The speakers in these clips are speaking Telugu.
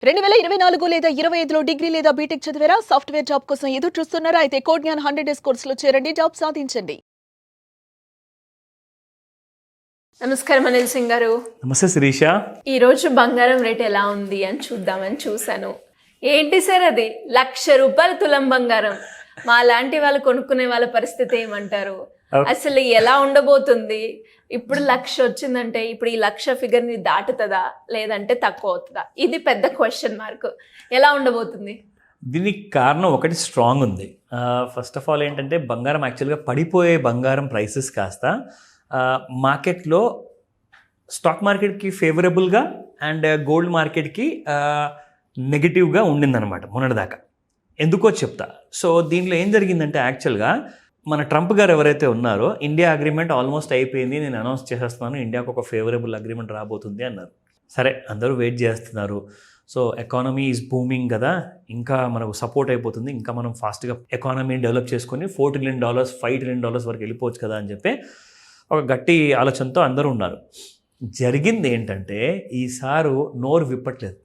2024 లేదా 25లో డిగ్రీ లేదా బీటెక్ చదివారా? సాఫ్ట్‌వేర్ జాబ్ కోసం ఎదురు చూస్తున్నారా? అయితే కోడ్ జ్ఞాన్ 100 డేస్ కోర్సులో చేరండి, జాబ్ సాధించండి. నమస్కారం అనిల్ సింగ్ గారు. నమస్తే శిరీష. ఈరోజు బంగారం రేట్ ఎలా ఉంది అని చూద్దామని చూశాను. ఏంటి సార్ అది? ₹1,00,000 తులం బంగారం. మా లాంటి వాళ్ళు కొనుక్కునే వాళ్ళ పరిస్థితి ఏమంటారు? అసలు ఎలా ఉండబోతుంది? ఇప్పుడు 1,00,000 వచ్చిందంటే ఇప్పుడు ఈ 1,00,000 ఫిగర్ని దాటుతుందా లేదంటే తక్కువ అవుతుందా? ఇది పెద్ద క్వశ్చన్ మార్క్. ఎలా ఉండబోతుంది? దీనికి కారణం ఒకటి స్ట్రాంగ్ ఉంది. ఫస్ట్ ఆఫ్ ఆల్ ఏంటంటే బంగారం యాక్చువల్గా పడిపోయే బంగారం ప్రైసెస్ కాస్త మార్కెట్లో స్టాక్ మార్కెట్కి ఫేవరబుల్గా అండ్ గోల్డ్ మార్కెట్కి నెగిటివ్గా ఉండిందనమాట మొన్నటిదాకా. ఎందుకో చెప్తా. సో దీంట్లో ఏం జరిగిందంటే యాక్చువల్గా మన ట్రంప్ గారు ఎవరైతే ఉన్నారో ఇండియా అగ్రిమెంట్ ఆల్మోస్ట్ అయిపోయింది, నేను అనౌన్స్ చేసేస్తున్నాను, ఇండియాకు ఒక ఫేవరబుల్ అగ్రిమెంట్ రాబోతుంది అన్నారు. సరే, అందరూ వెయిట్ చేస్తున్నారు. సో ఎకానమీ ఈజ్ బూమింగ్ కదా, ఇంకా మనకు సపోర్ట్ అయిపోతుంది, ఇంకా మనం ఫాస్ట్గా ఎకానమీని డెవలప్ చేసుకొని $4 trillion $5 trillion వరకు వెళ్ళిపోవచ్చు కదా అని చెప్పి ఒక గట్టి ఆలోచనతో అందరూ ఉన్నారు. జరిగింది ఏంటంటే ఈసారి నోరు విప్పట్లేదు.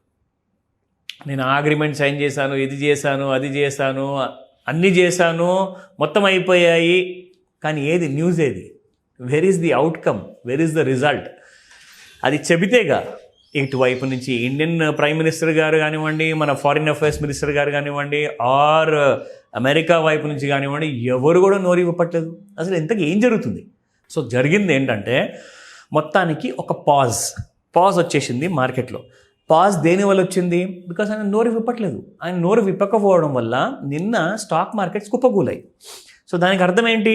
నేను ఆ అగ్రిమెంట్ సైన్ చేశాను, ఇది చేశాను, అది చేశాను, అన్నీ చేశాను, మొత్తం అయిపోయాయి, కానీ ఏది న్యూస్? ఏది? Where is the outcome? Where is the result? అది చెబితేగా ఇటువైపు నుంచి ఇండియన్ ప్రైమ్ మినిస్టర్ గారు కానివ్వండి, మన ఫారిన్ అఫైర్స్ మినిస్టర్ గారు కానివ్వండి, ఆర్ అమెరికా వైపు నుంచి కానివ్వండి, ఎవరు కూడా నోరు ఇవ్వట్లేదు. అసలు ఇంతకీ ఏం జరుగుతుంది? సో జరిగింది ఏంటంటే మొత్తానికి ఒక పాజ్ వచ్చేసింది మార్కెట్లో. పాజ్ దేని వల్ల వచ్చింది? బికాస్ ఆయన నోరు విప్పట్లేదు. ఆయన నోరు విప్పకపోవడం వల్ల నిన్న స్టాక్ మార్కెట్స్ కుప్పకూలాయి. సో దానికి అర్థం ఏంటి?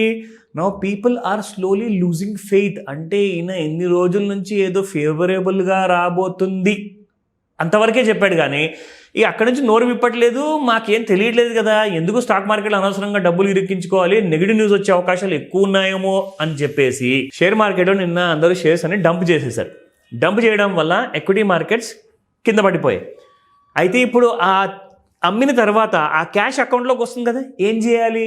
Now people are slowly losing faith. అంటే ఈయన ఎన్ని రోజుల నుంచి ఏదో ఫేవరబుల్గా రాబోతుంది అంతవరకే చెప్పాడు, కానీ ఇక అక్కడి నుంచి నోరు విప్పట్లేదు. మాకేం తెలియట్లేదు కదా, ఎందుకు స్టాక్ మార్కెట్లో అనవసరంగా డబ్బులు ఇరికించుకోవాలి, నెగిటివ్ న్యూస్ వచ్చే అవకాశాలు ఎక్కువ ఉన్నాయేమో అని చెప్పేసి షేర్ మార్కెట్లో నిన్న అందరూ షేర్స్ అని డంప్ చేసేసారు. డంప్ చేయడం వల్ల ఎక్విటీ మార్కెట్స్ కింద పడిపోయాయి. అయితే ఇప్పుడు ఆ అమ్మిన తర్వాత ఆ క్యాష్ అకౌంట్లోకి వస్తుంది కదా, ఏం చేయాలి?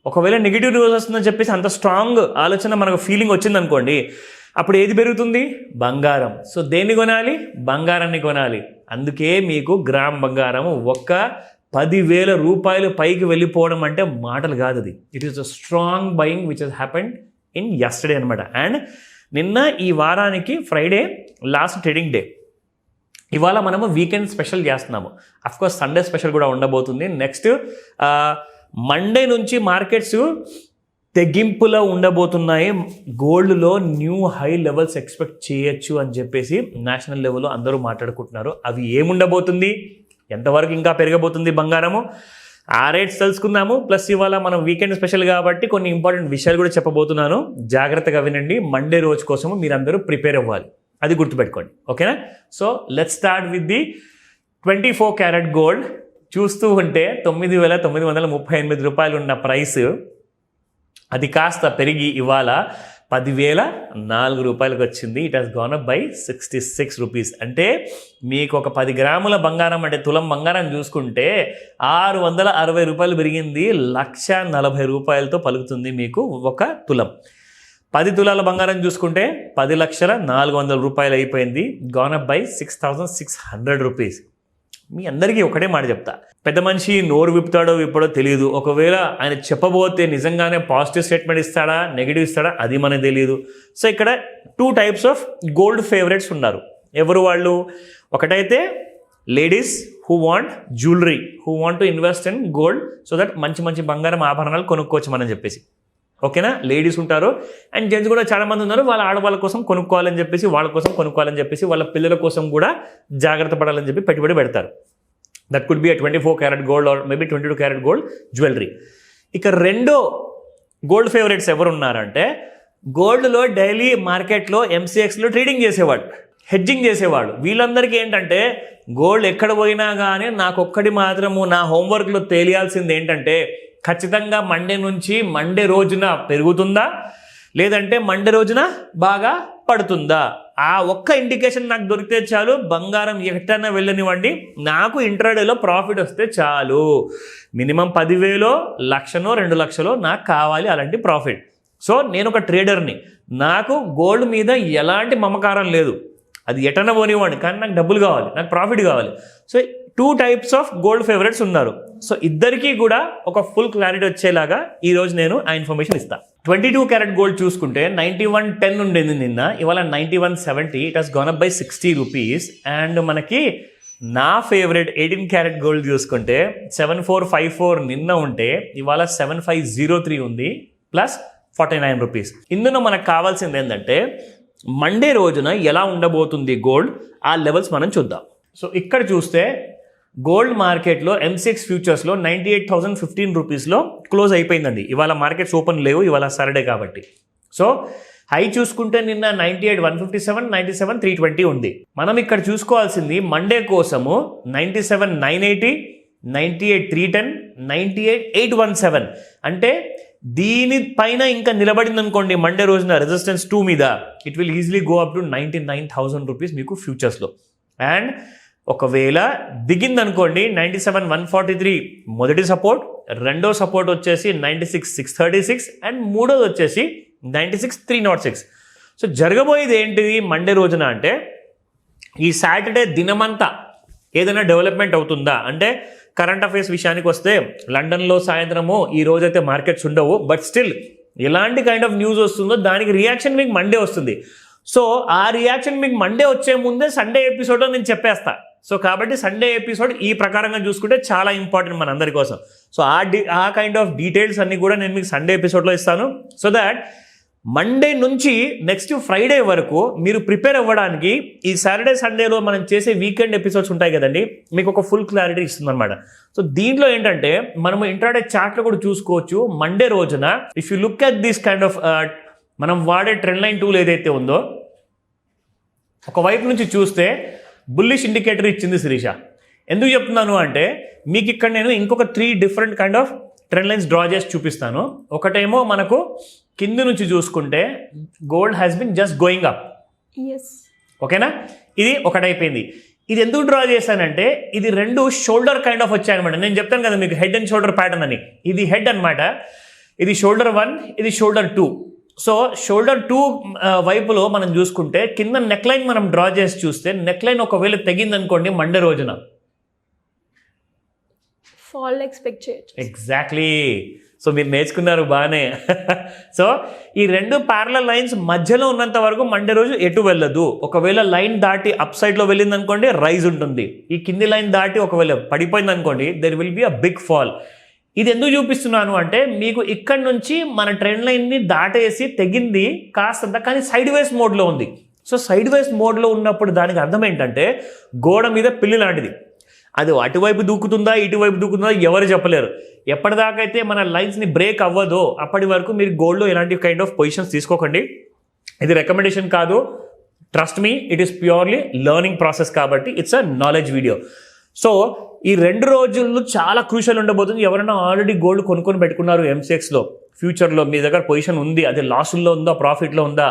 ఒకవేళ నెగిటివ్ న్యూస్ వస్తుందని చెప్పేసి అంత స్ట్రాంగ్ ఆలోచన మనకు ఫీలింగ్ వచ్చిందనుకోండి, అప్పుడు ఏది పెరుగుతుంది? బంగారం. సో దేన్ని కొనాలి? బంగారాన్ని కొనాలి. అందుకే మీకు గ్రామ్ బంగారం ఒక్క ₹10,000 పైకి వెళ్ళిపోవడం అంటే మాటలు కాదు. అది it is a strong buying which has happened in yesterday అనమాట. అండ్ నిన్న ఈ వారానికి ఫ్రైడే లాస్ట్ ట్రేడింగ్ డే. ఇవాళ మనము వీకెండ్ స్పెషల్ చేస్తున్నాము. అఫ్కోర్స్ సండే స్పెషల్ కూడా ఉండబోతుంది. నెక్స్ట్ మండే నుంచి మార్కెట్స్ తెగింపులో ఉండబోతున్నాయి. గోల్డ్లో న్యూ హై లెవెల్స్ ఎక్స్పెక్ట్ చేయొచ్చు అని చెప్పేసి నేషనల్ లెవెల్లో అందరూ మాట్లాడుకుంటున్నారు. అవి ఏముండబోతుంది, ఎంతవరకు ఇంకా పెరగబోతుంది బంగారము, ఆ రేట్స్ తెలుసుకుందాము. ప్లస్ ఇవాళ మనం వీకెండ్ స్పెషల్ కాబట్టి కొన్ని ఇంపార్టెంట్ విషయాలు కూడా చెప్పబోతున్నాను. జాగ్రత్తగా వినండి. మండే రోజు కోసము మీరందరూ ప్రిపేర్ అవ్వాలి, అది గుర్తుపెట్టుకోండి. ఓకేనా? So let's start with the 24 carat gold. చూస్తూ ఉంటే $9,938 ఉన్న ప్రైస్ అది కాస్త పెరిగి ఇవాళ $10,004 వచ్చింది. It has gone up by ₹66. అంటే మీకు ఒక 10 గ్రాముల బంగారం అంటే తులం బంగారం చూసుకుంటే ₹660 పెరిగింది. ₹1,40,000తో పలుకుతుంది మీకు ఒక తులం. 10 తులాల బంగారం చూసుకుంటే ₹10,04,000 అయిపోయింది. Gone up by ₹6,600. మీ అందరికీ ఒకటే మాట చెప్తా, పెద్ద మనిషి నోరు విప్పుతాడో విప్పడో తెలియదు. ఒకవేళ ఆయన చెప్పబోతే నిజంగానే పాజిటివ్ స్టేట్మెంట్ ఇస్తాడా, నెగిటివ్ ఇస్తాడా, అది మనకు తెలియదు. సో ఇక్కడ 2 types ఆఫ్ గోల్డ్ ఫేవరెట్స్ ఉన్నారు. ఎవరు వాళ్ళు? ఒకటైతే ladies who want jewellery, who want to invest in gold so that మంచి మంచి బంగారం ఆభరణాలు కొనుక్కోవచ్చు మనం చెప్పేసి. ఓకేనా? లేడీస్ ఉంటారు అండ్ జెంట్స్ కూడా చాలామంది ఉన్నారు. వాళ్ళ ఆడవాళ్ళ కోసం కొనుక్కోవాలని చెప్పేసి, వాళ్ళ కోసం కొనుక్కోవాలని చెప్పేసి, వాళ్ళ పిల్లల కోసం కూడా జాగ్రత్త పడాలని చెప్పి పెట్టుబడి పెడతారు. That could be 24 carat gold or maybe 22 carat gold jewellery. ఇక రెండో గోల్డ్ ఫేవరెట్స్ ఎవరు ఉన్నారంటే గోల్డ్లో డైలీ మార్కెట్లో MCXలో ట్రేడింగ్ చేసేవాడు, హెడ్జింగ్ చేసేవాడు. వీళ్ళందరికీ ఏంటంటే గోల్డ్ ఎక్కడ పోయినా కానీ నాకొక్కటి మాత్రము నా హోంవర్క్లో తెలియాల్సింది ఏంటంటే ఖచ్చితంగా మండే రోజున పెరుగుతుందా లేదంటే మండే రోజున బాగా పడుతుందా, ఆ ఒక్క ఇండికేషన్ నాకు దొరికితే చాలు. బంగారం ఎక్కడైనా వెళ్ళనివ్వండి, నాకు ఇంట్రాడేలో ప్రాఫిట్ వస్తే చాలు. మినిమం 10,000, 1,00,000, 2,00,000 నాకు కావాలి అలాంటి ప్రాఫిట్. సో నేను ఒక ట్రేడర్ని, నాకు గోల్డ్ మీద ఎలాంటి మమకారం లేదు. అది ఎటన పోనివ్వండి, కానీ నాకు డబ్బులు కావాలి, నాకు ప్రాఫిట్ కావాలి. So 2 types of gold favourites ఉన్నారు. సో ఇద్దరికీ కూడా ఒక ఫుల్ క్లారిటీ వచ్చేలాగా ఈరోజు నేను ఆ ఇన్ఫర్మేషన్ ఇస్తాను. 22 క్యారెట్ గోల్డ్ చూసుకుంటే 9110 ఉండేది నిన్న, ఇవాళ 9170. It has gonna up by 60 rupees. And మనకి నా ఫేవరెట్ 18 క్యారెట్ గోల్డ్ చూసుకుంటే 7454 నిన్న ఉంటే ఇవాళ 7503 ఉంది, ప్లస్ 49 రూపీస్. ఇందులో మనకు కావాల్సింది ఏంటంటే మండే రోజున ఎలా ఉండబోతుంది గోల్డ్, ఆ లెవెల్స్ మనం చూద్దాం. సో ఇక్కడ చూస్తే గోల్డ్ మార్కెట్లో MCX ఫ్యూచర్స్లో 98,015 రూపీస్లో క్లోజ్ అయిపోయిందండి. ఇవాళ మార్కెట్స్ ఓపెన్ లేవు, ఇవాళ సాటర్డే కాబట్టి. సో హై చూసుకుంటే నిన్న 98,157, 97,320 ఉంది. మనం ఇక్కడ చూసుకోవాల్సింది మండే కోసము 97,980, 98,310, 98,817. అంటే దీనిపైన ఇంకా నిలబడింది అనుకోండి మండే రోజున రెసిస్టెన్స్ 2 మీద, it will easily go up to 99,000 rupees మీకు ఫ్యూచర్స్లో. అండ్ ఒకవేళ దిగిందనుకోండి 97,143 మొదటి సపోర్ట్, రెండో సపోర్ట్ వచ్చేసి 96,636 అండ్ మూడోది వచ్చేసి 96,306. సో జరగబోయేది ఏంటిది మండే రోజున అంటే, ఈ సాటర్డే దినమంతా ఏదైనా డెవలప్మెంట్ అవుతుందా అంటే, కరెంట్ అఫైర్స్ విషయానికి వస్తే లండన్లో సాయంత్రము ఈ రోజైతే మార్కెట్స్ ఉండవు, బట్ స్టిల్ ఎలాంటి కైండ్ ఆఫ్ న్యూస్ వస్తుందో దానికి రియాక్షన్ మీకు మండే వస్తుంది. సో ఆ రియాక్షన్ మీకు మండే వచ్చే ముందే సండే ఎపిసోడ్లో నేను చెప్పేస్తా. సో కాబట్టి సండే ఎపిసోడ్ ఈ ప్రకారంగా చూసుకుంటే చాలా ఇంపార్టెంట్ మనందరి కోసం. సో ఆ కైండ్ ఆఫ్ డీటెయిల్స్ అన్ని కూడా నేను మీకు సండే ఎపిసోడ్లో ఇస్తాను. సో దాట్ మండే నుంచి నెక్స్ట్ ఫ్రైడే వరకు మీరు ప్రిపేర్ అవ్వడానికి ఈ సాటర్డే సండేలో మనం చేసే వీకెండ్ ఎపిసోడ్స్ ఉంటాయి కదండి, మీకు ఒక ఫుల్ క్లారిటీ ఇస్తుంది అనమాట. సో దీంట్లో ఏంటంటే మనము ఇంట్రాడే చార్ట్లో కూడా చూసుకోవచ్చు. మండే రోజున if you look at this kind of మనం వాడే ట్రెండ్ లైన్ టూల్ ఏదైతే ఉందో, ఒకవైపు నుంచి చూస్తే బుల్లిష్ ఇండికేటర్ ఇచ్చింది శిరీష. ఎందుకు చెప్తున్నాను అంటే, మీకు ఇక్కడ నేను ఇంకొక 3 different kind of trend lines draw చేసి చూపిస్తాను. ఒకటేమో మనకు కింద నుంచి చూసుకుంటే gold has been just going up, ఓకేనా, ఇది ఒకటైపోయింది. ఇది ఎందుకు డ్రా చేశానంటే, ఇది 2 షోల్డర్ కైండ్ ఆఫ్ వచ్చాయన్నమాట. నేను చెప్తాను కదా మీకు హెడ్ అండ్ షోల్డర్ ప్యాటర్న్ అని, ఇది హెడ్ అనమాట, ఇది షోల్డర్ 1, ఇది షోల్డర్ 2. సో షోల్డర్ 2 వైపులో మనం చూసుకుంటే కింద నెక్ లైన్ మనం డ్రా చేసి చూస్తే, నెక్ లైన్ ఒకవేళ తెగిందనుకోండి మండే రోజున ఫాల్ ఎక్స్పెక్ట్ చేయొచ్చు. ఎగ్జాక్ట్లీ. సో మీరు నేర్చుకున్నారు బాగానే. సో ఈ 2 ప్యారలల్ లైన్స్ మధ్యలో ఉన్నంత వరకు మండే రోజు ఎటు వెళ్ళదు. ఒకవేళ లైన్ దాటి అప్ సైడ్లో వెళ్ళింది అనుకోండి రైజ్ ఉంటుంది. ఈ కింది లైన్ దాటి ఒకవేళ పడిపోయింది అనుకోండి there will be a big fall. ఇది ఎందుకు చూపిస్తున్నాను అంటే, మీకు ఇక్కడ నుంచి మన ట్రెండ్ లైన్ని దాటేసి తెగింది కాస్తంత, కానీ సైడ్ వేస్ మోడ్లో ఉంది. సో సైడ్ వేస్ మోడ్లో ఉన్నప్పుడు దానికి అర్థం ఏంటంటే, గోడ మీద పిల్లి లాంటిది, అది అటువైపు దూకుతుందా ఇటువైపు దూకుతుందా ఎవరు చెప్పలేరు. ఎప్పటిదాకైతే మన లైన్స్ని బ్రేక్ అవ్వదో అప్పటి వరకు మీరు గోల్డ్లో ఎలాంటి కైండ్ ఆఫ్ పొజిషన్స్ తీసుకోకండి. ఇది రికమెండేషన్ కాదు, trust me, it is purely learning process కాబట్టి it's a knowledge video. So ఈ 2 రోజుల్లో చాలా క్రూషియల్ ఉండబోతుంది. ఎవరైనా ఆల్రెడీ గోల్డ్ కొనుక్కొని పెట్టుకున్నారు MCXలో, ఫ్యూచర్లో మీ దగ్గర పొజిషన్ ఉంది, అది లాసుల్లో ఉందా ప్రాఫిట్లో ఉందా,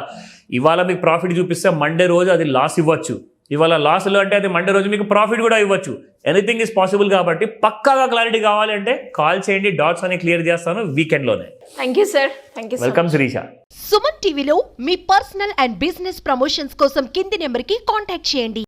ఇవాళ మీకు ప్రాఫిట్ చూపిస్తే మండే రోజు అది లాస్ ఇవ్వచ్చు, ఇవాళ లాస్లో అంటే అది మండే రోజు మీకు ప్రాఫిట్ కూడా ఇవ్వచ్చు. ఎనీథింగ్ ఈజ్ పాసిబుల్ కాబట్టి పక్కాగా క్లారిటీ కావాలి అంటే కాల్ చేయండి, డాట్స్ అని క్లియర్ చేస్తాను వీకెండ్లోనే. Thank you sir, thank you. Welcome Sirisha. Suman టీవీలో మీ పర్సనల్ అండ్ బిజినెస్ ప్రమోషన్స్ కోసం కింది నెంబర్కి కాంటాక్ట్ చేయండి.